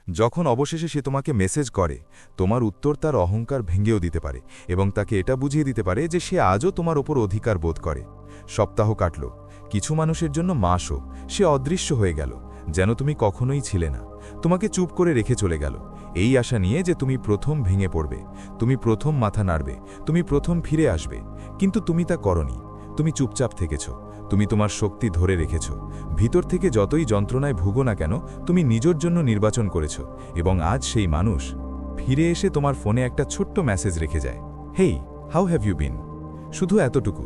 যখন অবশেষে সে তোমাকে মেসেজ করে, তোমার উত্তর তার অহংকার ভেঙেও দিতে পারে এবং তাকে এটা বুঝিয়ে দিতে পারে যে সে আজও তোমার ওপর অধিকার বোধ করে। সপ্তাহ কাটল, কিছু মানুষের জন্য মাসও, সে অদৃশ্য হয়ে গেল, যেন তুমি কখনোই ছিলে না। তোমাকে চুপ করে রেখে চলে গেল, এই আশা নিয়ে যে তুমি প্রথম ভেঙে পড়বে, তুমি প্রথম মাথা নাড়বে, তুমি প্রথম ফিরে আসবে। কিন্তু তুমি তা করনি। তুমি চুপচাপ থেকেছ, তুমি তোমার শক্তি ধরে রেখেছ। ভিতর থেকে যতই যন্ত্রণায় ভুগো না কেন, তুমি নিজের জন্য নির্বাচন করেছ। এবং আজ সেই মানুষ ফিরে এসে তোমার ফোনে একটা ছোট্ট মেসেজ রেখে যায়, হেই, হাউ হ্যাভ ইউ বিন? শুধু এতটুকু।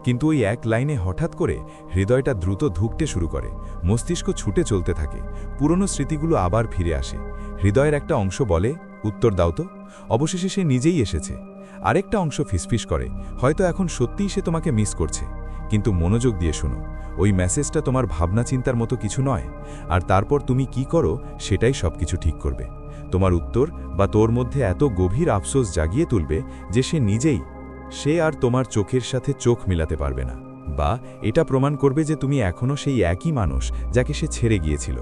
কিন্তু ওই এক লাইনে হঠাৎ করে হৃদয়টা দ্রুত ধুঁকতে শুরু করে, মস্তিষ্ক ছুটে চলতে থাকে, পুরনো স্মৃতিগুলো আবার ফিরে আসে। হৃদয়ের একটা অংশ বলে, উত্তর দাও তো। অবশেষে সে নিজেই এসেছে। আরেকটা অংশ ফিসফিস করে, হয়তো এখন সত্যিই সে তোমাকে মিস করছে। কিন্তু মনোযোগ দিয়ে শোনো, ওই মেসেজটা তোমার ভাবনা চিন্তার মতো কিছু নয়। আর তারপর তুমি কি করো সেটাই সবকিছু ঠিক করবে। তোমার উত্তর বা তোর মধ্যে এত গভীর আফসোস জাগিয়ে তুলবে যে সে আর তোমার চোখের সাথে চোখ মিলাতে পারবে না, বা এটা প্রমাণ করবে যে তুমি এখনও সেই একই মানুষ যাকে সে ছেড়ে গিয়েছিল।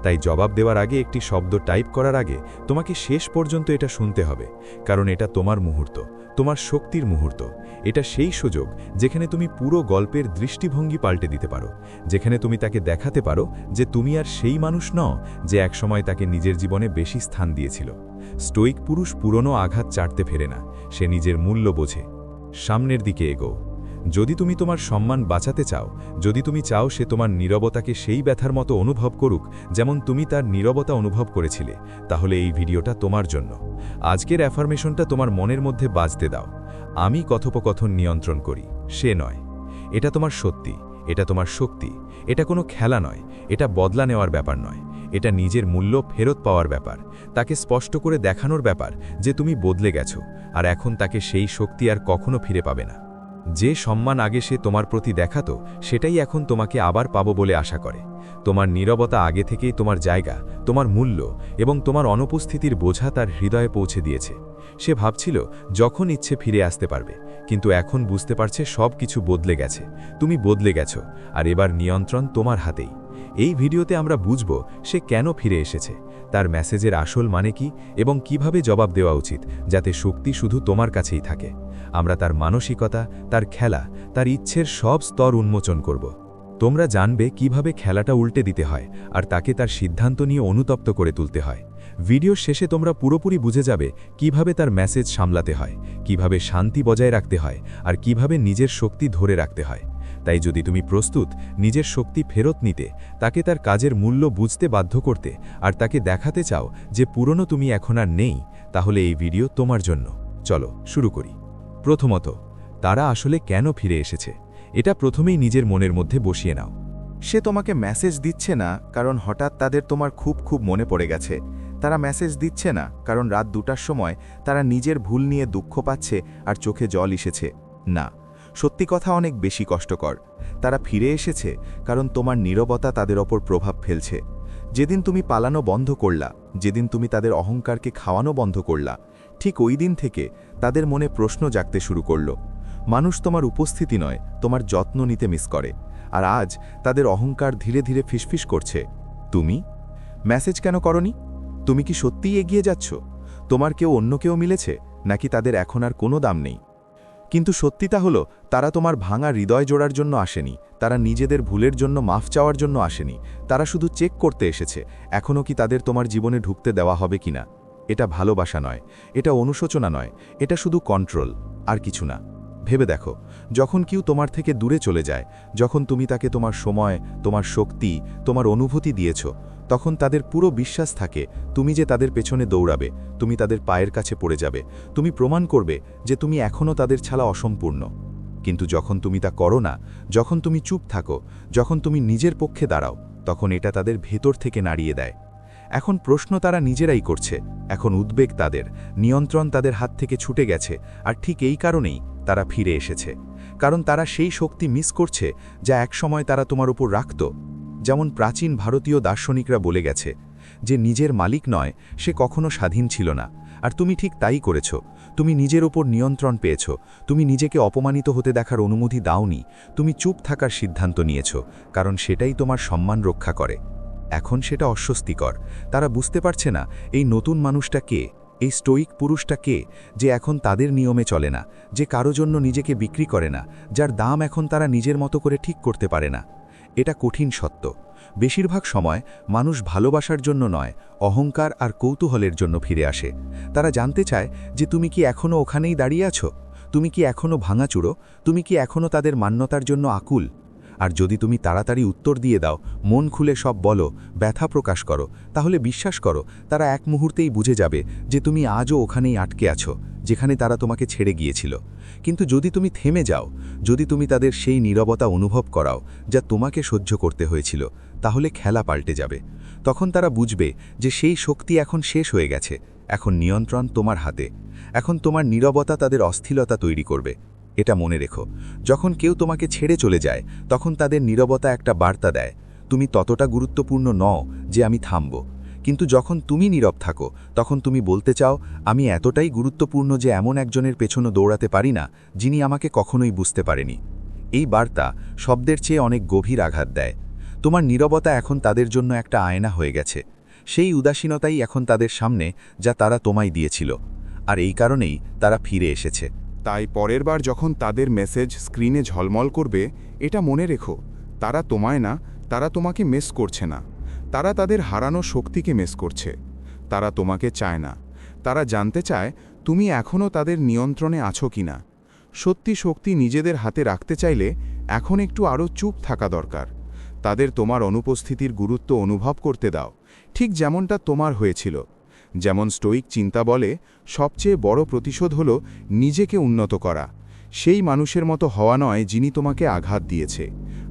তাই জবাব দেওয়ার আগে, একটি শব্দ টাইপ করার আগে তোমাকে শেষ পর্যন্ত এটা শুনতে হবে, কারণ এটা তোমার মুহূর্ত, তোমার শক্তির মুহূর্ত। এটা সেই সুযোগ যেখানে তুমি পুরো গল্পের দৃষ্টিভঙ্গি পাল্টে দিতে পারো, যেখানে তুমি তাকে দেখাতে পারো যে তুমি আর সেই মানুষ নও যে একসময় তাকে নিজের জীবনে বেশি স্থান দিয়েছিল। স্টোইক পুরুষ পুরনো আঘাত চাটতে ফেরে না, সে নিজের মূল্য বোঝে। সামনের দিকে এগো। যদি তুমি তোমার সম্মান বাঁচাতে চাও, যদি তুমি চাও সে তোমার নীরবতাকে সেই ব্যথার মতো অনুভব করুক যেমন তুমি তার নীরবতা অনুভব করেছিলে, তাহলে এই ভিডিওটা তোমার জন্য। আজকের অ্যাফার্মেশনটা তোমার মনের মধ্যে বাজতে দাও, আমি কথোপকথন নিয়ন্ত্রণ করি, সে নয়। এটা তোমার সত্যি, এটা তোমার শক্তি, এটা কোনো খেলা নয়, এটা বদলা নেওয়ার ব্যাপার নয়, এটা নিজের মূল্য ফেরত পাওয়ার ব্যাপার। তাকে স্পষ্ট করে দেখানোর ব্যাপার যে তুমি বদলে গেছো, আর এখন তাকে সেই শক্তি আর কখনো ফিরে পাবে না। যে সম্মান আগে সে তোমার প্রতি দেখাতো, সেটাই এখন তোমাকে আবার পাবো বলে আশা করে। তোমার নীরবতা আগে থেকেই তোমার জায়গা, তোমার মূল্য এবং তোমার অনুপস্থিতির বোঝা তার হৃদয়ে পৌঁছে দিয়েছে। সে ভাবছিল যখন ইচ্ছে ফিরে আসতে পারবে, কিন্তু এখন বুঝতে পারছে সব কিছু বদলে গেছে। তুমি বদলে গেছো, আর এবার নিয়ন্ত্রণ তোমার হাতেই। এই ভিডিওতে আমরা বুঝব সে কেন ফিরে এসেছে, তার মেসেজের আসল মানে কি, এবং কিভাবে জবাব দেওয়া উচিত যাতে শক্তি শুধু তোমার কাছেই থাকে। আমরা তার মানসিকতা, তার খেলা, তার ইচ্ছের সব স্তর উন্মোচন করব। তোমরা জানবে কিভাবে খেলাটা উল্টে দিতে হয় আর তাকে তার সিদ্ধান্ত নিয়ে অনুতপ্ত করে তুলতে হয়। ভিডিওর শেষে তোমরা পুরোপুরি বুঝে যাবে কিভাবে তার মেসেজ সামলাতে হয়, কিভাবে শান্তি বজায় রাখতে হয়, আর কিভাবে নিজের শক্তি ধরে রাখতে হয়। তাই যদি তুমি প্রস্তুত নিজের শক্তি ফেরত নিতে, তাকে তার কাজের মূল্য বুঝতে বাধ্য করতে, আর তাকে দেখাতে চাও যে পুরনো তুমি এখন আর নেই, তাহলে এই ভিডিও তোমার জন্য। চলো শুরু করি। প্রথমত, তারা আসলে কেন ফিরে এসেছে, এটা প্রথমেই নিজের মনের মধ্যে বসিয়ে নাও। সে তোমাকে মেসেজ দিচ্ছে না কারণ হঠাৎ তাদের তোমার খুব মনে পড়ে গেছে। তারা মেসেজ দিচ্ছে না কারণ রাত 2টার সময় তারা নিজের ভুল নিয়ে দুঃখ পাচ্ছে আর চোখে জল এসেছে। না, সত্যি কথা অনেক বেশি কষ্টকর। তারা ফিরে এসেছে কারণ তোমার নীরবতা তাদের ওপর প্রভাব ফেলছে। যেদিন তুমি পালানো বন্ধ করলা, যেদিন তুমি তাদের অহংকারকে খাওয়ানো বন্ধ করলা, ঠিক ওই দিন থেকে তাদের মনে প্রশ্ন জাগতে শুরু করল। মানুষ তোমার উপস্থিতি নয়, তোমার যত্ন নিতে মিস করে। আর আজ তাদের অহংকার ধীরে ধীরে ফিসফিস করছে, তুমি মেসেজ কেন করনি? তুমি কি সত্যিই এগিয়ে যাচ্ছ? তোমার অন্য কেউ মিলেছে, নাকি তাদের এখন আর কোনো দাম নেই? কিন্তু সত্যিটা হলো, তারা তোমার ভাঙা হৃদয় জোড়ার জন্য আসেনি, তারা নিজেদের ভুলের জন্য মাফ চাওয়ার জন্য আসেনি। তারা শুধু চেক করতে এসেছে এখনও কি তাদের তোমার জীবনে ঢুকতে দেওয়া হবে কিনা। এটা ভালোবাসা নয়, এটা অনুশোচনা নয়, এটা শুধু কন্ট্রোল, আর কিছু না। ভেবে দেখো, যখন কেউ তোমার থেকে দূরে চলে যায়, যখন তুমি তাকে তোমার সময়, তোমার শক্তি, তোমার অনুভূতি দিয়েছ, তখন তাদের পুরো বিশ্বাস থাকে তুমি যে তাদের পেছনে দৌড়াবে, তুমি তাদের পায়ের কাছে পড়ে যাবে, তুমি প্রমাণ করবে যে তুমি এখনও তাদের ছাড়া অসম্পূর্ণ। কিন্তু যখন তুমি তা করো না, যখন তুমি চুপ থাকো, যখন তুমি নিজের পক্ষে দাঁড়াও, তখন এটা তাদের ভেতর থেকে নাড়িয়ে দেয়। এখন প্রশ্ন তারা নিজেরাই করছে, এখন উদ্বেগ তাদের, নিয়ন্ত্রণ তাদের হাত থেকে ছুটে গেছে। আর ঠিক এই কারণেই তারা ফিরে এসেছে, কারণ তারা সেই শক্তি মিস করছে যা একসময় তারা তোমার উপর রাখত। যেমন প্রাচীন ভারতীয় দার্শনিকরা বলে গেছে, যে নিজের মালিক নয় সে কখনো স্বাধীন ছিল না। আর তুমি ঠিক তাই করেছ। তুমি নিজের ওপর নিয়ন্ত্রণ পেয়েছ, তুমি নিজেকে অপমানিত হতে দেখার অনুমতি দাওনি, তুমি চুপ থাকার সিদ্ধান্ত নিয়েছ, কারণ সেটাই তোমার সম্মান রক্ষা করে। এখন সেটা অস্বস্তিকর। তারা বুঝতে পারছে না এই নতুন মানুষটা কে, এই স্টোইক পুরুষটা কে, যে এখন তাদের নিয়মে চলে না, যে কারো জন্য নিজেকে বিক্রি করে না, যার দাম এখন তারা নিজের মতো করে ঠিক করতে পারে না। এটা কঠিন সত্য। বেশিরভাগ সময় মানুষ ভালোবাসার জন্য নয়, অহংকার আর কৌতূহলের জন্য ফিরে আসে। তারা জানতে চায় যে তুমি কি এখনও ওখানেই দাঁড়িয়ে আছো, তুমি কি এখনও ভাঙাচুরো, তুমি কি এখনও তাদের মান্যতার জন্য আকুল। আর যদি তুমি তাড়াতাড়ি উত্তর দিয়ে দাও, মন খুলে সব বলো, ব্যথা প্রকাশ করো, তাহলে বিশ্বাস করো তারা এক মুহূর্তেই বুঝে যাবে যে তুমি আজও ওখানেই আটকে আছো, যেখানে তারা তোমাকে ছেড়ে গিয়েছিল। কিন্তু যদি তুমি থেমে যাও, যদি তুমি তাদের সেই নীরবতা অনুভব করাও যা তোমাকে সহ্য করতে হয়েছিল, তাহলে খেলা পাল্টে যাবে। তখন তারা বুঝবে যে সেই শক্তি এখন শেষ হয়ে গেছে, এখন নিয়ন্ত্রণ তোমার হাতে। এখন তোমার নীরবতা তাদের অস্থিরতা তৈরি করবে। এটা মনে রেখো, যখন কেউ তোমাকে ছেড়ে চলে যায় তখন তাদের নীরবতা একটা বার্তা দেয়, তুমি ততটা গুরুত্বপূর্ণ নও যে আমি থামব। কিন্তু যখন তুমি নীরব থাকো তখন তুমি বলতে চাও, আমি এতটাই গুরুত্বপূর্ণ যে এমন একজনের পেছনে দৌড়াতে পারি না যিনি আমাকে কখনোই বুঝতে পারেনি। এই বার্তা শব্দের চেয়ে অনেক গভীর আঘাত দেয়। তোমার নীরবতা এখন তাদের জন্য একটা আয়না হয়ে গেছে। সেই উদাসীনতাই এখন তাদের সামনে যা তারা তোমায় দিয়েছিল। আর এই কারণেই তারা ফিরে এসেছে। তাই পরের বার যখন তাদের মেসেজ স্ক্রিনে ঝলমল করবে, এটা মনে রেখো, তারা তোমায় না, তারা তোমাকে মিস করছে না। তারা তাদের হারানো শক্তিকে মিস করছে। তারা তোমাকে চায় না, তারা জানতে চায় তুমি এখনও তাদের নিয়ন্ত্রণে আছো কিনা। সত্যি শক্তি নিজেদের হাতে রাখতে চাইলে এখন একটু আরও চুপ থাকা দরকার। তাদের তোমার অনুপস্থিতির গুরুত্ব অনুভব করতে দাও, ঠিক যেমনটা তোমার হয়েছিল। যেমন স্টোইক চিন্তা বলে, সবচেয়ে বড় প্রতিশোধ হল নিজেকে উন্নত করা, সেই মানুষের মতো হওয়া নয় যিনি তোমাকে আঘাত দিয়েছে।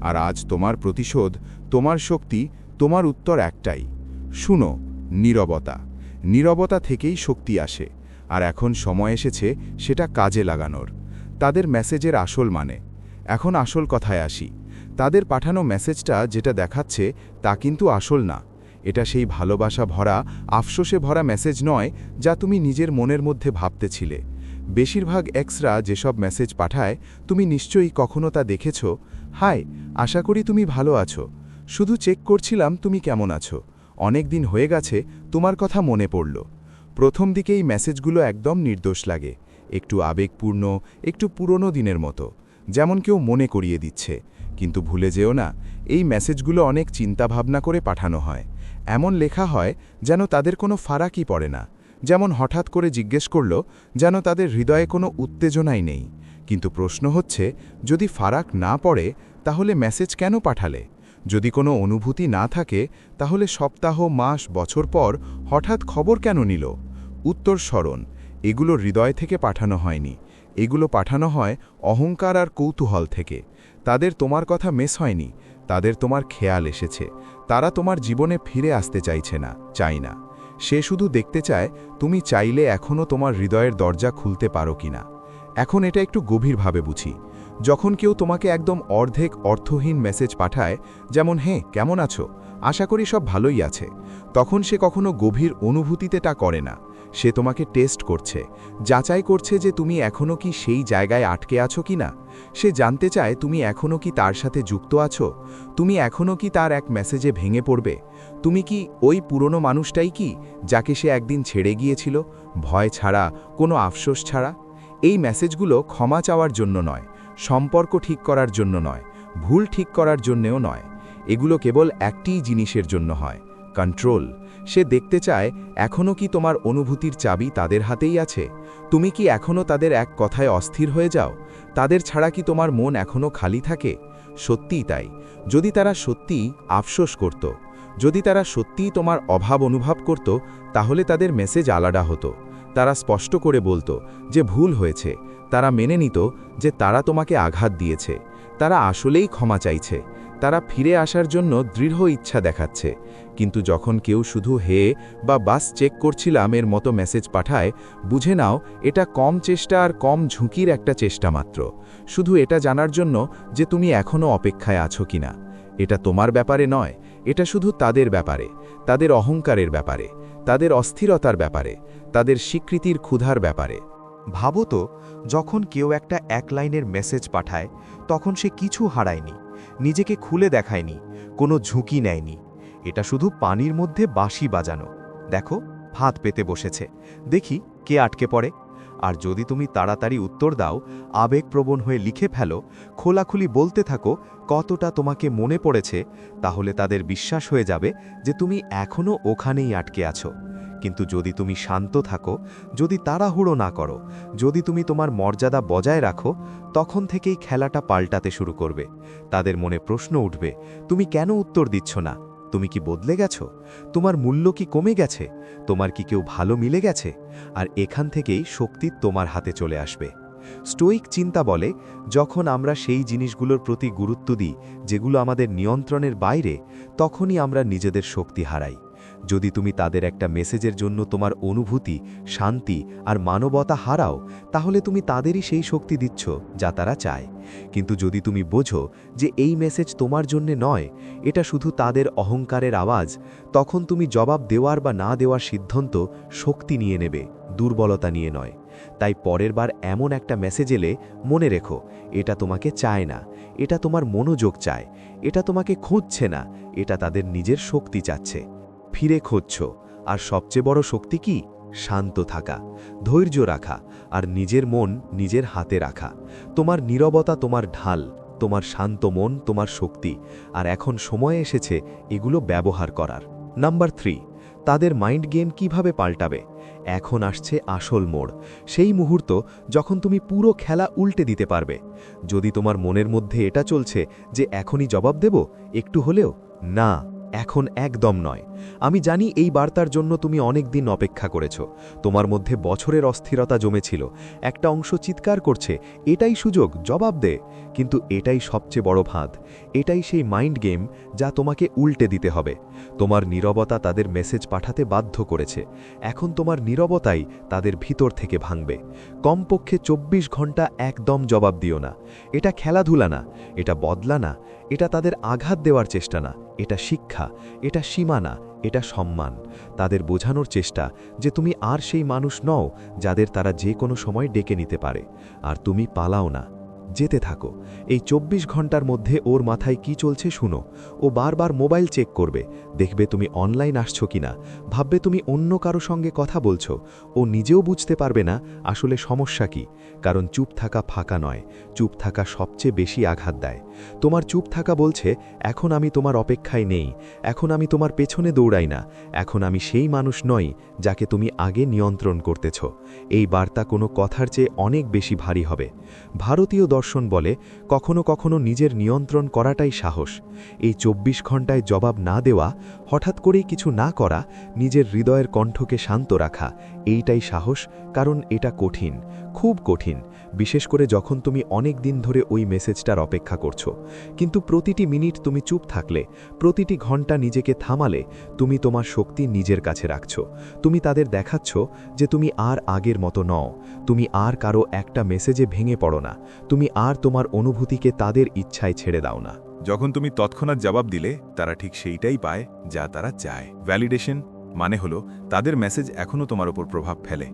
আর আজ তোমার প্রতিশোধ, তোমার শক্তি, তোমার উত্তর একটাই, শুনো, নীরবতা। নীরবতা থেকেই শক্তি আসে। আর এখন সময় এসেছে সেটা কাজে লাগানোর। তাদের মেসেজের আসল মানে। এখন আসল কথায় আসি। তাদের পাঠানো মেসেজটা যেটা দেখাচ্ছে তা কিন্তু আসল না। এটা সেই ভালোবাসা ভরা, আফসোসে ভরা মেসেজ নয় যা তুমি নিজের মনের মধ্যে ভাবতেছিলে। বেশিরভাগ এক্সরা যেসব মেসেজ পাঠায় তুমি নিশ্চয়ই কখনো তা দেখেছ। হাই, আশা করি তুমি ভালো আছো, শুধু চেক করছিলাম তুমি কেমন আছো, অনেক দিন হয়ে গেছে, তোমার কথা মনে পড়ল। প্রথম দিকে এই মেসেজগুলো একদম নির্দোষ লাগে, একটু আবেগপূর্ণ, একটু পুরনো দিনের মতো, যেমন কেউ মনে করিয়ে দিচ্ছে। কিন্তু ভুলে যেও না, এই মেসেজগুলো অনেক চিন্তাভাবনা করে পাঠানো হয়। এমন লেখা হয় যেন তাদের কোনো ফারাকই পড়ে না, যেমন হঠাৎ করে জিজ্ঞেস করল, যেন তাদের হৃদয়ে কোনো উত্তেজনাই নেই। কিন্তু প্রশ্ন হচ্ছে, যদি ফারাক না পড়ে তাহলে মেসেজ কেন পাঠালে? যদি কোনো অনুভূতি না থাকে তাহলে সপ্তাহ, মাস, বছর পর হঠাৎ খবর কেন নিল? উত্তর স্মরণ, এগুলো হৃদয় থেকে পাঠানো হয়নি, এগুলো পাঠানো হয় অহংকার আর কৌতূহল থেকে। তাদের তোমার কথা মিস হয়নি, তাদের তোমার খেয়াল এসেছে। তারা তোমার জীবনে ফিরে আসতে চাইছে না, চাই না। সে শুধু দেখতে চায় তুমি চাইলে এখনও তোমার হৃদয়ের দরজা খুলতে পারো কিনা। এখন এটা একটু গভীরভাবে বুঝি। যখন কেউ তোমাকে একদম অর্ধেক অর্থহীন মেসেজ পাঠায়, যেমন হ্যাঁ কেমন আছো, আশা করি সব ভালোই আছে, তখন সে কখনো গভীর অনুভূতিতে তা করে না। সে তোমাকে টেস্ট করছে, যাচাই করছে যে তুমি এখনও কি সেই জায়গায় আটকে আছো কিনা। সে জানতে চায় তুমি এখনও কি তার সাথে যুক্ত আছো, তুমি এখনও কি তার এক মেসেজে ভেঙে পড়বে, তুমি কি ওই পুরনো মানুষটাই কি যাকে সে একদিন ছেড়ে গিয়েছিল, ভয় ছাড়া, কোনো আফসোস ছাড়া। এই মেসেজগুলো ক্ষমা চাওয়ার জন্য নয়, সম্পর্ক ঠিক করার জন্য নয়, ভুল ঠিক করার জন্যেও নয়। এগুলো কেবল একটিই জিনিসের জন্য হয়, কন্ট্রোল। সে দেখতে চায় এখনও কি তোমার অনুভূতির চাবি তাদের হাতেই আছে, তুমি কি এখনও তাদের এক কথায় অস্থির হয়ে যাও, তাদের ছাড়া কি তোমার মন এখনও খালি থাকে। সত্যিই তাই। যদি তারা সত্যিই আফসোস করত, যদি তারা সত্যিই তোমার অভাব অনুভব করত, তাহলে তাদের মেসেজ আলাদা হতো। তারা স্পষ্ট করে বলতো যে ভুল হয়েছে, তারা মেনে নিত যে তারা তোমাকে আঘাত দিয়েছে, তারা আসলেই ক্ষমা চাইছে, তারা ফিরে আসার জন্য দৃঢ় ইচ্ছা দেখাচ্ছে। কিন্তু যখন কেউ শুধু হে বা বাস চেক করছিলাম এর মতো মেসেজ পাঠায়, বুঝে নাও এটা কম চেষ্টা আর কম ঝুঁকির একটা চেষ্টা মাত্র, শুধু এটা জানার জন্য যে তুমি এখনও অপেক্ষায় আছো কিনা। এটা তোমার ব্যাপারে নয়, এটা শুধু তাদের ব্যাপারে, তাদের অহংকারের ব্যাপারে, তাদের অস্থিরতার ব্যাপারে, তাদের স্বীকৃতির ক্ষুধার ব্যাপারে। ভাবো তো, যখন কেউ একটা এক লাইনের মেসেজ পাঠায় তখন সে কিছু হারায়নি, নিজেকে খুলে দেখায়নি, কোনো ঝুঁকি নেয়নি। এটা শুধু পানির মধ্যে বাঁশি বাজানো। দেখো, ভাত পেতে বসেছে, দেখি কে আটকে পড়ে। আর যদি তুমি তাড়াতাড়ি উত্তর দাও, আবেগপ্রবণ হয়ে লিখে ফেলো, খোলাখুলি বলতে থাকো কতটা তোমাকে মনে পড়েছে, তাহলে তাদের বিশ্বাস হয়ে যাবে যে তুমি এখনও ওখানেই আটকে আছো। কিন্তু যদি তুমি শান্ত থাকো, যদি তাড়াহুড়ো না করো, যদি তুমি তোমার মর্যাদা বজায় রাখো, তখন থেকেই খেলাটা পাল্টাতে শুরু করবে। তাদের মনে প্রশ্ন উঠবে, তুমি কেন উত্তর দিচ্ছ না? তুমি কি বদলে গেছো? তোমার মূল্য কি কমে গেছে? তোমার কি কেউ ভালো মিলে গেছে? আর এখান থেকেই শক্তি তোমার হাতে চলে আসবে। স্টোইক চিন্তা বলে, যখন আমরা সেই জিনিসগুলোর প্রতি গুরুত্ব দিই যেগুলো আমাদের নিয়ন্ত্রণের বাইরে, তখনই আমরা নিজেদের শক্তি হারাই। যদি তুমি তাদের একটা মেসেজের জন্য তোমার অনুভূতি, শান্তি আর মানবতা হারাও, তাহলে তুমি তাদেরই সেই শক্তি দিচ্ছ যা তারা চায়। কিন্তু যদি তুমি বোঝো যে এই মেসেজ তোমার জন্য নয়, এটা শুধু তাদের অহংকারের আওয়াজ, তখন তুমি জবাব দেওয়ার বা না দেওয়ার সিদ্ধান্ত শক্তি নিয়ে নেবে, দুর্বলতা নিয়ে নয়। তাই পরের বার এমন একটা মেসেজ এলে মনে রেখো, এটা তোমাকে চায় না, এটা তোমার মনোযোগ চায়, এটা তোমাকে খুঁজছে না, এটা তাদের নিজের শক্তি চাচ্ছে। ফিরে খুঁজছ, আর সবচেয়ে বড় শক্তি কি? শান্ত থাকা, ধৈর্য রাখা, আর নিজের মন নিজের হাতে রাখা। তোমার নীরবতা তোমার ঢাল, তোমার শান্ত মন তোমার শক্তি। আর এখন সময় এসেছে এগুলো ব্যবহার করার। নাম্বার 3, তাদের মাইন্ড গেম কিভাবে পাল্টাবে। এখন আসছে আসল মোড়, সেই মুহূর্ত যখন তুমি পুরো খেলা উল্টে দিতে পারবে। যদি তোমার মনের মধ্যে এটা চলছে যে এখনই জবাব দেব, একটু হলেও, না, এখন একদম নয়। আমি জানি এই বার্তার জন্য তুমি অনেক দিন অপেক্ষা করেছ। তোমার মধ্যে বছরের অস্থিরতা জমেছিল। একটা অংশ চিৎকার করছে, এটাই সুযোগ, জবাব দে। কিন্তু এটাই সবচেয়ে বড় ফাঁদ। এটাই সেই মাইন্ড গেম যা তোমাকে উল্টে দিতে হবে। তোমার নীরবতা তাদের মেসেজ পাঠাতে বাধ্য করেছে। এখন তোমার নীরবতাই তাদের ভিতর থেকে ভাঙবে। কমপক্ষে 24 ঘন্টা একদম জবাব দিও না। এটা খেলাধুলা না, এটা বদলা না, এটা তাদের আঘাত দেওয়ার চেষ্টা না, এটা শিক্ষা, এটা সীমানা, এটা সম্মান। তাদের বোঝানোর চেষ্টা যে তুমি আর সেই মানুষ নও যাদের তারা যে কোনো সময় ডেকে নিতে পারে। আর তুমি পালাও না, যেতে থাকো। এই 24 ঘন্টার মধ্যে ওর মাথায় কি চলছে শুনো। ও বারবার মোবাইল চেক করবে, দেখবে তুমি অনলাইন আসছো কিনা, ভাববে তুমি অন্য কারো সঙ্গে কথা বলছো। ও নিজেও বুঝতে পারবে না আসলে সমস্যা কি। কারণ চুপ থাকা ফাঁকা নয়, চুপ থাকা সবচেয়ে বেশি আঘাত দেয়। তোমার চুপ থাকা বলছে, এখন আমি তোমার অপেক্ষায় নেই, এখন আমি তোমার পেছনে দৌড়াই না, এখন আমি সেই মানুষ নই যাকে তুমি আগে নিয়ন্ত্রণ করতেছ। এই বার্তা কোনো কথার চেয়ে অনেক বেশি ভারী হবে। ভারতীয় দর্শন বলে, কখনো কখনো নিজের নিয়ন্ত্রণ করাটাই সাহস। এই 24 ঘন্টায় জবাব না দেওয়া, হঠাৎ করেই কিছু না করা, নিজের হৃদয়ের কণ্ঠকে শান্ত রাখা, এইটাই সাহস। কারণ এটা কঠিন, খুব কঠিন, বিশেষ করে যখন তুমি অনেক দিন ধরে ওই মেসেজটার অপেক্ষা করছো। কিন্তু প্রতিটি মিনিট তুমি চুপ থাকলে, প্রতিটি ঘন্টা নিজেকে থামালে, তুমি তোমার শক্তি নিজের কাছে রাখছো। তুমি তাদের দেখাচ্ছ যে তুমি আর আগের মতো নও। তুমি আর কারো একটা মেসেজে ভেঙে পড়ো না। তুমি আর তোমার অনুভূতিকে তাদের ইচ্ছায় ছেড়ে দাও না। যখন তুমি তৎক্ষণাৎ জবাব দিলে, তারা ঠিক সেইটাই পায় যা তারা চায়। ভ্যালিডেশন মানে হলো তাদের মেসেজ এখনও তোমার ওপর প্রভাব ফেলে।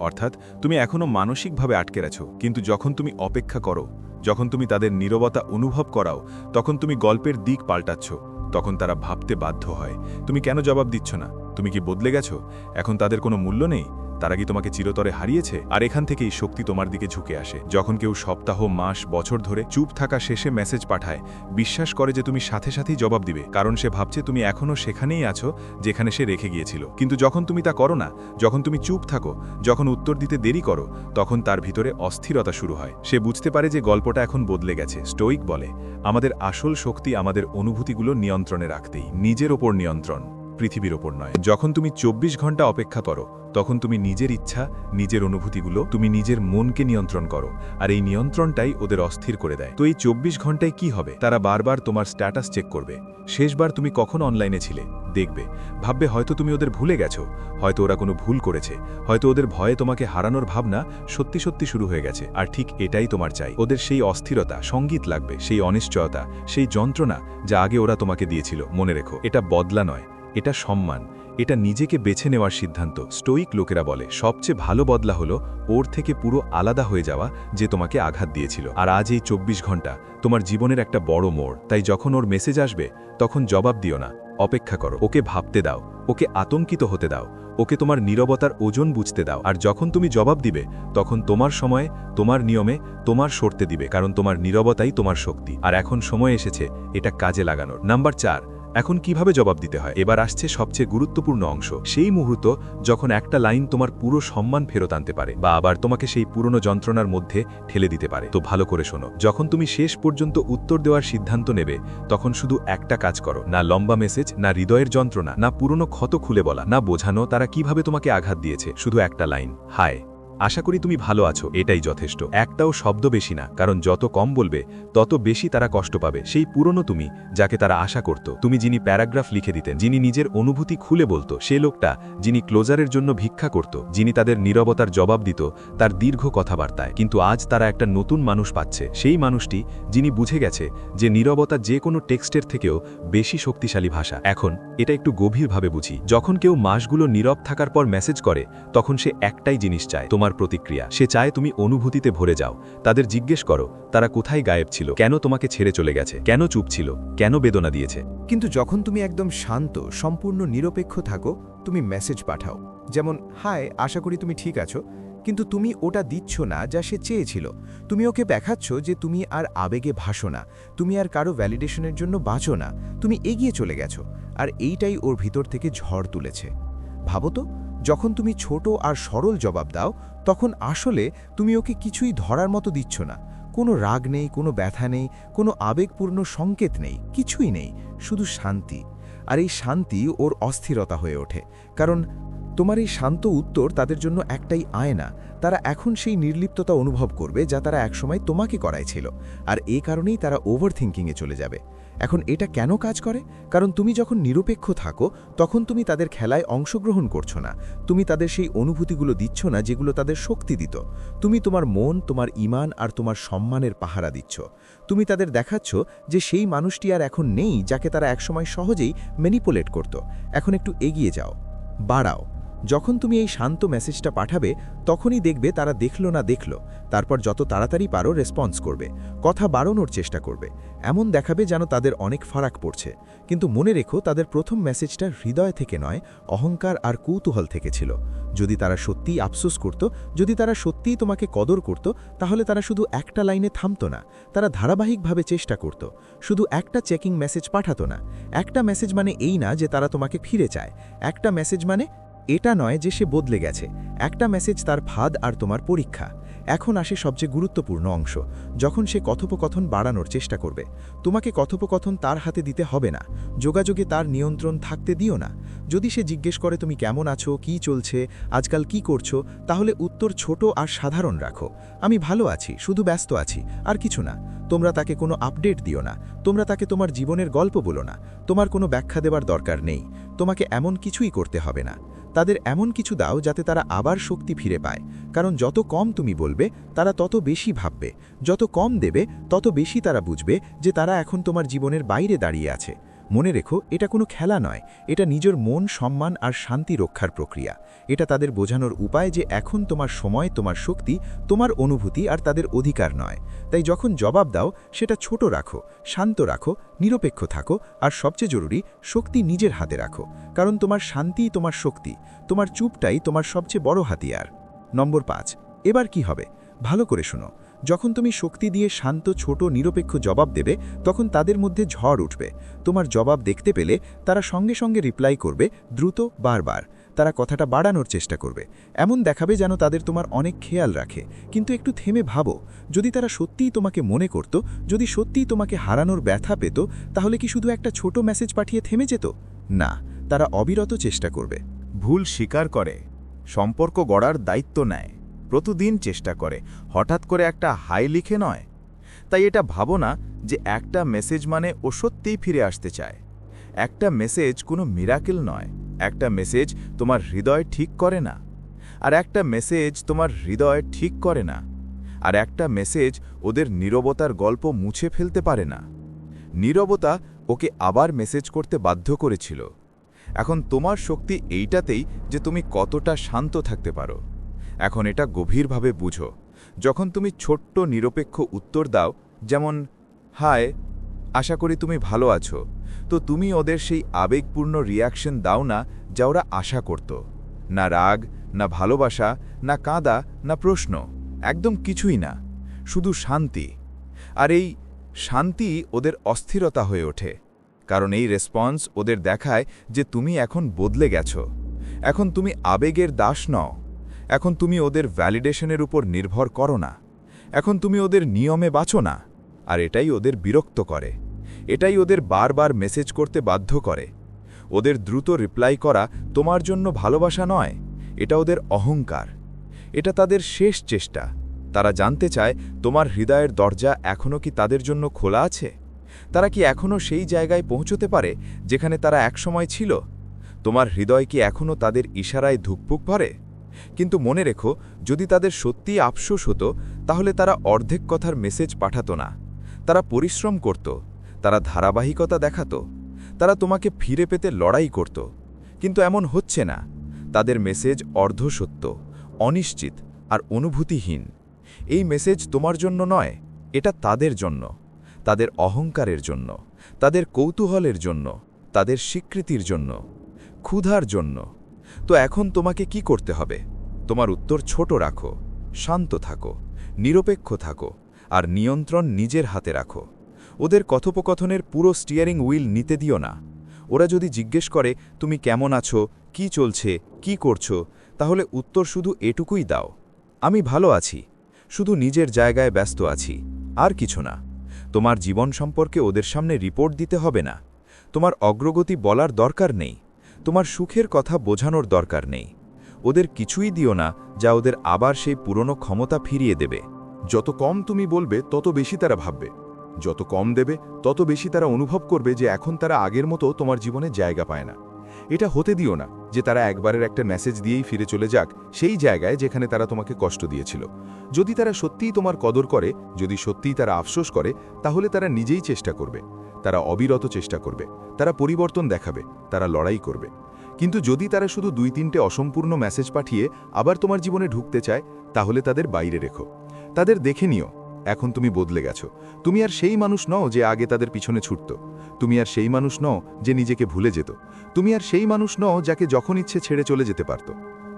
অর্থাৎ তুমি এখনও মানসিকভাবে আটকে আছো, কিন্তু যখন তুমি অপেক্ষা করো, যখন তুমি তাদের নীরবতা অনুভব করাও, তখন তুমি গল্পের দিক পাল্টাচ্ছ। তখন তারা ভাবতে বাধ্য হয়, তুমি কেন জবাব দিচ্ছ না? তুমি কি বদলে গেছো? এখন তাদের কোনো মূল্য নেই? তারা কি তোমাকে চিরতরে হারিয়েছে? আর এখান থেকেই শক্তি তোমার দিকে ঝুঁকে আসে। যখন কেউ সপ্তাহ, মাস, বছর ধরে চুপ থাকা শেষে মেসেজ পাঠায়, বিশ্বাস করে যে তুমি সাথে সাথেই জবাব দিবে, কারণ সে ভাবছে তুমি এখনও সেখানেই আছো যেখানে সে রেখে গিয়েছিল। কিন্তু যখন তুমি তা করো না, যখন তুমি চুপ থাকো, যখন উত্তর দিতে দেরি করো, তখন তার ভিতরে অস্থিরতা শুরু হয়। সে বুঝতে পারে যে গল্পটা এখন বদলে গেছে। স্টোইক বলে, আমাদের আসল শক্তি আমাদের অনুভূতিগুলো নিয়ন্ত্রণে রাখতেই, নিজের ওপর নিয়ন্ত্রণ, পৃথিবীর ওপর নয়। যখন তুমি 24 ঘন্টা অপেক্ষা করো, তখন তুমি নিজের ইচ্ছা, নিজের অনুভূতিগুলো, তুমি নিজের মনকে নিয়ন্ত্রণ করো। আর এই নিয়ন্ত্রণটাই ওদের অস্থির করে দেয়। তো এই 24 ঘন্টায় কি হবে? তারা বারবার তোমার স্ট্যাটাস চেক করবে। শেষবার তুমি কখন অনলাইনে ছিলে দেখবে, ভাববে হয়তো তুমি ওদের ভুলে গেছো, হয়তো ওরা কোনো ভুল করেছে, হয়তো ওদের ভয়ে তোমাকে হারানোর ভাবনা সত্যি সত্যি শুরু হয়ে গেছে। আর ঠিক এটাই তোমার চাই। ওদের সেই অস্থিরতা, সঙ্গীত লাগবে, সেই অনিশ্চয়তা, সেই যন্ত্রণা যা আগে ওরা তোমাকে দিয়েছিল। মনে রেখো, এটা বদলা নয়, এটা সম্মান, এটা নিজেকে বেছে নেওয়ার সিদ্ধান্ত। স্টোইক লোকেরা বলে, সবচেয়ে ভালো বদলা হলো ওর থেকে পুরো আলাদা হয়ে যাওয়া যে তোমাকে আঘাত দিয়েছিল। আর আজ এই 24 ঘন্টা তোমার জীবনের একটা বড় মোড়। তাই যখন ওর মেসেজ আসবে, তখন জবাব দিও না, অপেক্ষা করো, ওকে ভাবতে দাও, ওকে আতঙ্কিত হতে দাও, ওকে তোমার নীরবতার ওজন বুঝতে দাও। আর যখন তুমি জবাব দিবে তখন তোমার সময়ে, তোমার নিয়মে, তোমার সরতে দিবে, কারণ তোমার নীরবতাই তোমার শক্তি। আর এখন সময় এসেছে এটা কাজে লাগানোর। নাম্বার 4, এখন কিভাবে জবাব দিতে হয়। এবার আসছে সবচেয়ে গুরুত্বপূর্ণ অংশ, সেই মুহূর্ত যখন একটা লাইন তোমার পুরো সম্মান ফেরত আনতে পারে বা আবার তোমাকে সেই পুরনো যন্ত্রণার মধ্যে ঠেলে দিতে পারে। তো ভালো করে শোনো, যখন তুমি শেষ পর্যন্ত উত্তর দেওয়ার সিদ্ধান্ত নেবে তখন শুধু একটা কাজ করো, না লম্বা মেসেজ, না হৃদয়ের যন্ত্রণা, না পুরনো ক্ষত খুলে বলা, না বোঝানো তারা কিভাবে তোমাকে আঘাত দিয়েছে, শুধু একটা লাইন, হায়, আশা করি তুমি ভালো আছো, এটাই যথেষ্ট। একটাও শব্দ বেশি না, কারণ যত কম বলবে তত বেশি তারা কষ্ট পাবে। সেই পুরনো তুমি, যাকে তারা আশা করত, তুমি যিনি প্যারাগ্রাফ লিখে দিতেন, যিনি নিজের অনুভূতি খুলে বলতো, সে লোকটা যিনি ক্লোজারের জন্য ভিক্ষা করত, যিনি তাদের নীরবতার জবাব দিত তার দীর্ঘ কথাবার্তায়। কিন্তু আজ তারা একটা নতুন মানুষ পাচ্ছে, সেই মানুষটি যিনি বুঝে গেছে যে নীরবতা যে কোনো টেক্সটের থেকেও বেশি শক্তিশালী ভাষা। এখন এটা একটু গভীরভাবে বুঝি। যখন কেউ মাসগুলো নীরব থাকার পর মেসেজ করে তখন সে একটাই জিনিস চায়, তোমার প্রতিক্রিয়া। সে চায় তুমি অনুভূতিতে ভরে যাও। তাদের জিজ্ঞেস করো তারা কোথায় গায়েব ছিল, কেন তোমাকে ছেড়ে চলে গেছে, কেন চুপ ছিল, কেন বেদনা দিয়েছে। কিন্তু যখন তুমি একদম শান্ত, সম্পূর্ণ নিরপেক্ষ থাকো, তুমি মেসেজ পাঠাও, যেমন হাই, আশা করি তুমি ঠিক আছো, কিন্তু তুমি ওটা দিচ্ছ না যা সে চেয়েছিল। তুমি ওকে দেখাচ্ছ যে তুমি আর আবেগে ভাসো না, তুমি আর কারো ভ্যালিডেশনের জন্য বাঁচো না, তুমি এগিয়ে চলে গেছো। আর এইটাই ওর ভিতর থেকে ঝড় তুলেছে। ভাবো তো, যখন তুমি ছোট আর সরল জবাব দাও তখন আসলে তুমি ওকে কিছুই ধরার মতো দিচ্ছ না। কোনো রাগ নেই, কোনো ব্যথা নেই, কোনো আবেগপূর্ণ সংকেত নেই, কিছুই নেই, শুধু শান্তি। আর এই শান্তি ওর অস্থিরতা হয়ে ওঠে, কারণ তোমার এই শান্ত উত্তর তাদের জন্য একটাই আয়না। তারা এখন সেই নির্লিপ্ততা অনুভব করবে যা তারা একসময় তোমাকে করাইছিল, আর এই কারণেই তারা ওভারথিঙ্কিংয়ে চলে যাবে। এখন এটা কেন কাজ করে? কারণ তুমি যখন নিরপেক্ষ থাকো তখন তুমি তাদের খেলায় অংশগ্রহণ করছো না, তুমি তাদের সেই অনুভূতিগুলো দিচ্ছ না যেগুলো তাদের শক্তি দিত। তুমি তোমার মন, তোমার ঈমান আর তোমার সম্মানের পাহারা দিচ্ছ। তুমি তাদের দেখাচ্ছ যে সেই মানুষটি আর এখন নেই যাকে তারা একসময় সহজেই ম্যানিপুলেট করত। এখন একটু এগিয়ে যাও, বাড়াও। যখন তুমি এই শান্ত মেসেজটা পাঠাবে তখনই দেখবে তারা দেখল না দেখল, তারপর যত তাড়াতাড়ি পারো রেসপন্স করবে, কথা বাড়ানোর চেষ্টা করবে, এমন দেখাবে যেন তাদের অনেক ফারাক পড়ছে। কিন্তু মনে রেখো, তাদের প্রথম মেসেজটা হৃদয় থেকে নয়, অহংকার আর কৌতূহল থেকে ছিল। যদি তারা সত্যিই আফসোস করত, যদি তারা সত্যিই তোমাকে কদর করত, তাহলে তারা শুধু একটা লাইনে থামতো না, তারা ধারাবাহিকভাবে চেষ্টা করত। শুধু একটা চেকিং মেসেজ পাঠাতো না। একটা মেসেজ মানে এই না যে তারা তোমাকে ফিরে চায়, একটা মেসেজ মানে এটা নয় যে সে বদলে গেছে, একটা মেসেজ তার ফাঁদ আর তোমার পরীক্ষা। এখন আসে সবচেয়ে গুরুত্বপূর্ণ অংশ, যখন সে কথোপকথন বাড়ানোর চেষ্টা করবে। তোমাকে কথোপকথন তার হাতে দিতে হবে না, যোগাযোগে তার নিয়ন্ত্রণ থাকতে দিও না। যদি সে জিজ্ঞেস করে তুমি কেমন আছো, কি চলছে, আজকাল কি করছো, তাহলে উত্তর ছোট আর সাধারণ রাখো, আমি ভালো আছি, শুধু ব্যস্ত আছি, আর কিছু না। তোমরা তাকে কোনো আপডেট দিও না, তোমরা তাকে তোমার জীবনের গল্প বলো না, তোমার কোনো ব্যাখ্যা দেওয়ার দরকার নেই, তোমাকে এমন কিছুই করতে হবে না। তাদের এমন কিছু দাও যাতে তারা আবার শক্তি ফিরে পায়, কারণ যত কম তুমি বলবে তারা তত বেশি ভাববে, যত কম দেবে তত বেশি তারা বুঝবে যে তারা এখন তোমার জীবনের বাইরে দাঁড়িয়ে আছে। মনে রেখো, এটা কোনো খেলা নয়, এটা নিজের মন, সম্মান আর শান্তি রক্ষার প্রক্রিয়া। এটা তাদের বোঝানোর উপায় যে এখন তোমার সময়, তোমার শক্তি, তোমার অনুভূতি আর তাদের অধিকার নয়। তাই যখন জবাব দাও সেটা ছোট রাখো, শান্ত রাখো, নিরপেক্ষ থাকো, আর সবচেয়ে জরুরি, শক্তি নিজের হাতে রাখো, কারণ তোমার শান্তিই তোমার শক্তি, তোমার চুপটাই তোমার সবচেয়ে বড় হাতিয়ার। নম্বর 5, এবার কি হবে? ভালো করে শোনো। যখন তুমি শক্তি দিয়ে শান্ত, ছোট, নিরপেক্ষ জবাব দেবে তখন তাদের মধ্যে ঝড় উঠবে। তোমার জবাব দেখতে পেলে তারা সঙ্গে সঙ্গে রিপ্লাই করবে, দ্রুত, বারবার। তারা কথাটা বাড়ানোর চেষ্টা করবে, এমন দেখাবে যেন তাদের তোমার অনেক খেয়াল রাখে। কিন্তু একটু থেমে ভাবো, যদি তারা সত্যিই তোমাকে মনে করত, যদি সত্যিই তোমাকে হারানোর ব্যথা পেত, তাহলে কি শুধু একটা ছোট মেসেজ পাঠিয়ে থেমে যেত? না, তারা অবিরত চেষ্টা করবে। ভুল স্বীকার করে, সম্পর্ক গড়ার দায়িত্ব নেয়, প্রতিদিন চেষ্টা করে, হঠাৎ করে একটা হাই লিখে নয়। তাই এটা ভাবো না যে একটা মেসেজ মানে ও সত্যিই ফিরে আসতে চায়। একটা মেসেজ কোনো মিরাকেল নয়, একটা মেসেজ তোমার হৃদয় ঠিক করে না, আর একটা মেসেজ তোমার হৃদয় ঠিক করে না, আর একটা মেসেজ ওদের নীরবতার গল্প মুছে ফেলতে পারে না। নীরবতা ওকে আবার মেসেজ করতে বাধ্য করেছিল। এখন তোমার শক্তি এইটাতেই যে তুমি কতটা শান্ত থাকতে পারো। এখন এটা গভীরভাবে বুঝো। যখন তুমি ছোট্ট নিরপেক্ষ উত্তর দাও, যেমন হায়, আশা করি তুমি ভালো আছো, তো তুমি ওদের সেই আবেগপূর্ণ রিয়াকশন দাও না যা ওরা আশা করত। না রাগ, না ভালোবাসা, না কাঁদা, না প্রশ্ন, একদম কিছুই না, শুধু শান্তি। আর এই শান্তি ওদের অস্থিরতা হয়ে ওঠে, কারণ এই রেসপন্স ওদের দেখায় যে তুমি এখন বদলে গেছ। এখন তুমি আবেগের দাস নও, এখন তুমি ওদের ভ্যালিডেশনের উপর নির্ভর করো না, এখন তুমি ওদের নিয়মে বাঁচো না। আর এটাই ওদের বিরক্ত করে, এটাই ওদের বারবার মেসেজ করতে বাধ্য করে। ওদের দ্রুত রিপ্লাই করা তোমার জন্য ভালোবাসা নয়, এটা ওদের অহংকার, এটা তাদের শেষ চেষ্টা। তারা জানতে চায় তোমার হৃদয়ের দরজা এখনও কি তাদের জন্য খোলা আছে, তারা কি এখনও সেই জায়গায় পৌঁছতে পারে যেখানে তারা একসময় ছিল। তোমার হৃদয় কি এখনও তাদের ইশারায় ধুকপুক ভরে? কিন্তু মনে রেখো, যদি তাদের সত্যিই আফসোস হতো তাহলে তারা অর্ধেক কথার মেসেজ পাঠাতো না। তারা পরিশ্রম করত, তারা ধারাবাহিকতা দেখাতো, তারা তোমাকে ফিরে পেতে লড়াই করত। কিন্তু এমন হচ্ছে না। তাদের মেসেজ অর্ধসত্য, অনিশ্চিত আর অনুভূতিহীন। এই মেসেজ তোমার জন্য নয়, এটা তাদের জন্য, তাদের অহংকারের জন্য, তাদের কৌতূহলের জন্য, তাদের স্বীকৃতির জন্য, ক্ষুধার জন্য। তো এখন তোমাকে কি করতে হবে? তোমার উত্তর ছোট রাখো, শান্ত থাকো, নিরপেক্ষ থাকো, আর নিয়ন্ত্রণ নিজের হাতে রাখো। ওদের কথোপকথনের পুরো স্টিয়ারিং হুইল নিতে দিও না। ওরা যদি জিজ্ঞেস করে তুমি কেমন আছো, কি চলছে, কি করছো, তাহলে উত্তর শুধু এটুকুই দাও, আমি ভালো আছি, শুধু নিজের জায়গায় ব্যস্ত আছি, আর কিছু না। তোমার জীবন সম্পর্কে ওদের সামনে রিপোর্ট দিতে হবে না, তোমার অগ্রগতি বলার দরকার নেই, তোমার সুখের কথা বোঝানোর দরকার নেই। ওদের কিছুই দিও না যা ওদের আবার সেই পুরনো ক্ষমতা ফিরিয়ে দেবে। যত কম তুমি বলবে তত বেশি তারা ভাববে, যত কম দেবে তত বেশি তারা অনুভব করবে যে এখন তারা আগের মতো তোমার জীবনে জায়গা পায় না। এটা হতে দিও না যে তারা একবারের একটা মেসেজ দিয়েই ফিরে চলে যাক সেই জায়গায় যেখানে তারা তোমাকে কষ্ট দিয়েছিল। যদি তারা সত্যিই তোমার কদর করে, যদি সত্যিই তারা আফসোস করে, তাহলে তারা নিজেই চেষ্টা করবে, তারা অবিরত চেষ্টা করবে, তারা পরিবর্তন দেখাবে, তারা লড়াই করবে। কিন্তু যদি তারা শুধু 2-3টে অসম্পূর্ণ মেসেজ পাঠিয়ে আবার তোমার জীবনে ঢুকতে চায়, তাহলে তাদের বাইরে রেখো। তাদের দেখে নিও, এখন তুমি বদলে গেছো। তুমি আর সেই মানুষ নও যে আগে তাদের পিছনে ছুটত, তুমি আর সেই মানুষ নও যে নিজেকে ভুলে যেত, তুমি আর সেই মানুষ নও যাকে যখন ইচ্ছে ছেড়ে চলে যেতে পারত।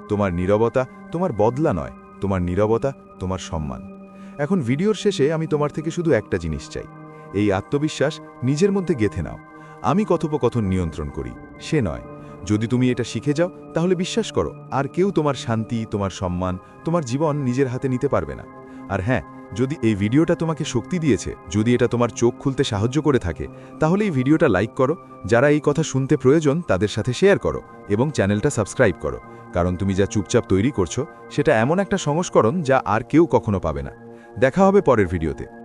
তোমার নীরবতা তোমার বদলা নয়, তোমার নীরবতা তোমার সম্মান। এখন ভিডিওর শেষে আমি তোমার থেকে শুধু একটা জিনিস চাই, এই আত্মবিশ্বাস নিজের মধ্যে গেঁথে নাও। আমি কথোপকথন নিয়ন্ত্রণ করি, সে নয়। যদি তুমি এটা শিখে যাও তাহলে বিশ্বাস করো, আর কেউ তোমার শান্তি, তোমার সম্মান, তোমার জীবন নিজের হাতে নিতে পারবে না। আর হ্যাঁ, যদি এই ভিডিওটা তোমাকে শক্তি দিয়েছে, যদি এটা তোমার চোখ খুলতে সাহায্য করে থাকে, তাহলে এই ভিডিওটা লাইক করো, যারা এই কথা শুনতে প্রয়োজন তাদের সাথে শেয়ার করো, এবং চ্যানেলটা সাবস্ক্রাইব করো। কারণ তুমি যা চুপচাপ তৈরি করছো সেটা এমন একটা সংস্করণ যা আর কেউ কখনো পাবে না। দেখা হবে পরের ভিডিওতে।